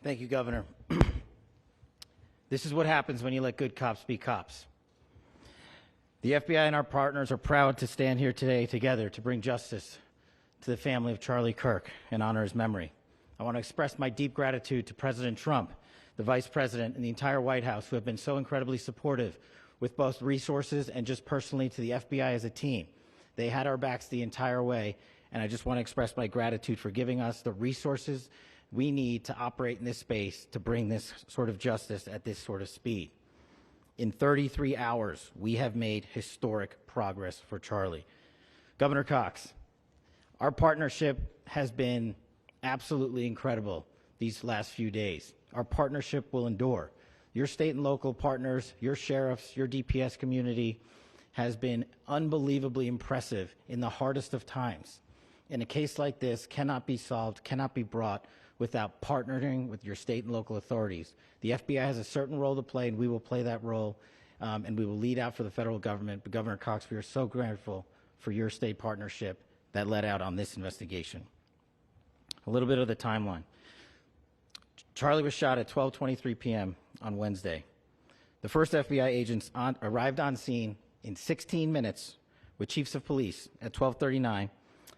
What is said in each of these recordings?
Thank you, Governor. This is what happens when you let good cops be cops. The FBI and our partners are proud to stand here today together to bring justice to the family of Charlie Kirk and honor his memory. I want to express my deep gratitude to President Trump, the Vice President, and the entire White House who have been so incredibly supportive with both resources and just personally to the FBI as a team. They had our backs the entire way, and I just want to express my gratitude for giving us the resources we need to operate in this space to bring this sort of justice at this sort of speed. In 33 hours, we have made historic progress for Charlie. Governor Cox, our partnership has been absolutely incredible these last few days. Our partnership will endure. Your state and local partners, your sheriffs, your DPS community has been unbelievably impressive in the hardest of times. And a case like this cannot be solved, cannot be brought without partnering with your state and local authorities. The FBI has a certain role to play, and we will play that role, and we will lead out for the federal government. But Governor Cox, we are so grateful for your state partnership that led out on this investigation. A little bit of the timeline. Charlie was shot at 12:23 p.m. on Wednesday. The first FBI agents arrived on scene in 16 minutes with chiefs of police at 12:39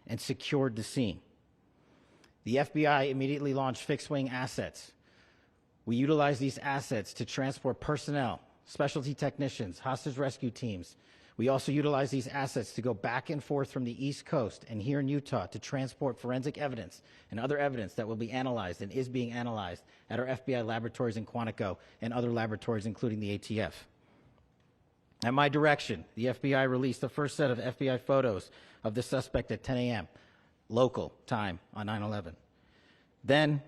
and secured the scene. The FBI immediately launched fixed-wing assets. We utilized these assets to transport personnel, specialty technicians, hostage rescue teams. We also utilized these assets to go back and forth from the East Coast and here in Utah to transport forensic evidence and other evidence that will be analyzed and is being analyzed at our FBI laboratories in Quantico and other laboratories, including the ATF. At my direction, the FBI released the first set of FBI photos of the suspect at 10 a.m. local time on 9/11. Then,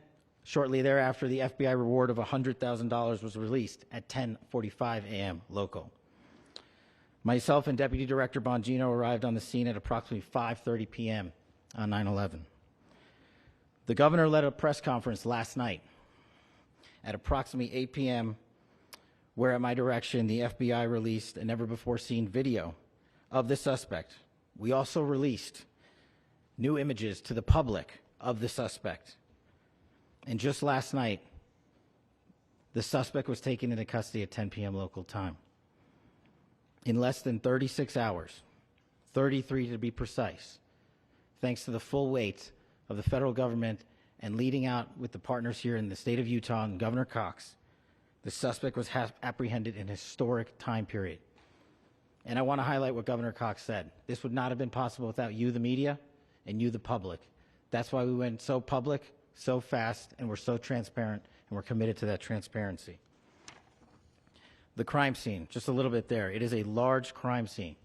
shortly thereafter, the FBI reward of $100,000 was released at 10:45 a.m. local. Myself and Deputy Director Bongino arrived on the scene at approximately 5:30 p.m. on 9/11. The governor led a press conference last night at approximately 8 p.m., where at my direction, the FBI released a never-before-seen video of the suspect. We also released new images to the public of the suspect. And just last night, the suspect was taken into custody at 10 p.m. local time. In less than 36 hours, 33 to be precise, thanks to the full weight of the federal government and leading out with the partners here in the state of Utah and Governor Cox, the suspect was apprehended in a historic time period. And I want to highlight what Governor Cox said. This would not have been possible without you, the media, and you, the public. That's why we went so public, so fast, and we're so transparent, and we're committed to that transparency. The crime scene, just a little bit there. It is a large crime scene.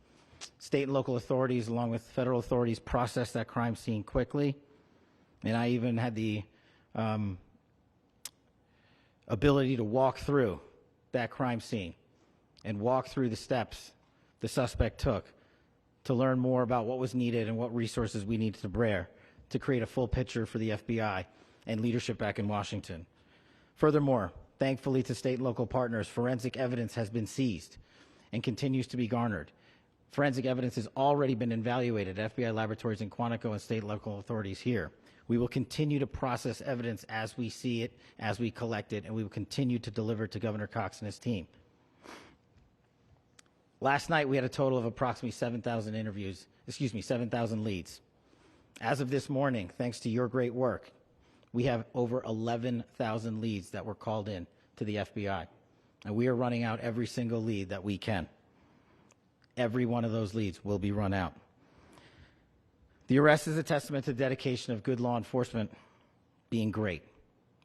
State and local authorities, along with federal authorities, processed that crime scene quickly, and I even had the ability to walk through that crime scene and walk through the steps the suspect took to learn more about what was needed and what resources we needed to bear to create a full picture for the FBI and leadership back in Washington. Furthermore, thankfully to state and local partners, forensic evidence has been seized and continues to be garnered. Forensic evidence has already been evaluated at FBI laboratories in Quantico and state and local authorities here. We will continue to process evidence as we see it, as we collect it, and we will continue to deliver it to Governor Cox and his team. Last night, we had a total of approximately 7,000 leads. As of this morning, thanks to your great work, we have over 11,000 leads that were called in to the FBI. And we are running out every single lead that we can. Every one of those leads will be run out. The arrest is a testament to the dedication of good law enforcement being great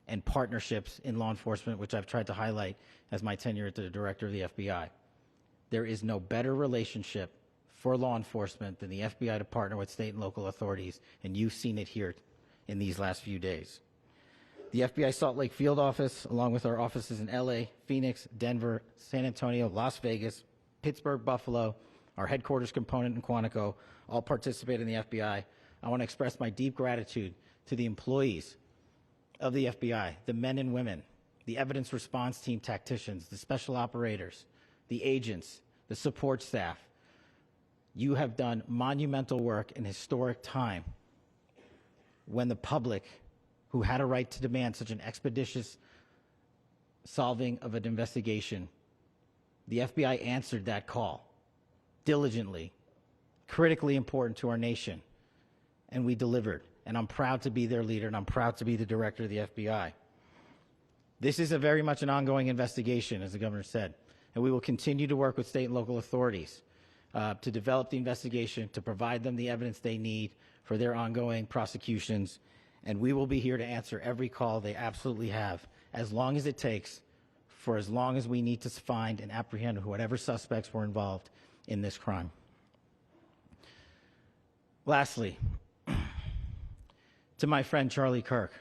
and partnerships in law enforcement, which I've tried to highlight as my tenure as the director of the FBI. There is no better relationship for law enforcement than the FBI to partner with state and local authorities, and you've seen it here in these last few days. The FBI Salt Lake Field Office, along with our offices in LA, Phoenix, Denver, San Antonio, Las Vegas, Pittsburgh, Buffalo, our headquarters component in Quantico, all participate in the FBI. I want to express my deep gratitude to the employees of the FBI, the men and women, the evidence response team tacticians, the special operators, the agents, the support staff. You have done monumental work in historic time when the public who had a right to demand such an expeditious solving of an investigation. The FBI answered that call diligently, critically important to our nation, and we delivered. And I'm proud to be their leader, and I'm proud to be the director of the FBI. This is very much an ongoing investigation, as the governor said, and we will continue to work with state and local authorities to develop the investigation, to provide them the evidence they need for their ongoing prosecutions, and we will be here to answer every call they absolutely have, as long as it takes, for as long as we need to find and apprehend whatever suspects were involved in this crime. Lastly, to my friend Charlie Kirk,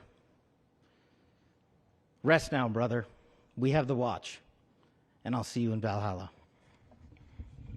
rest now, brother. We have the watch, and I'll see you in Valhalla.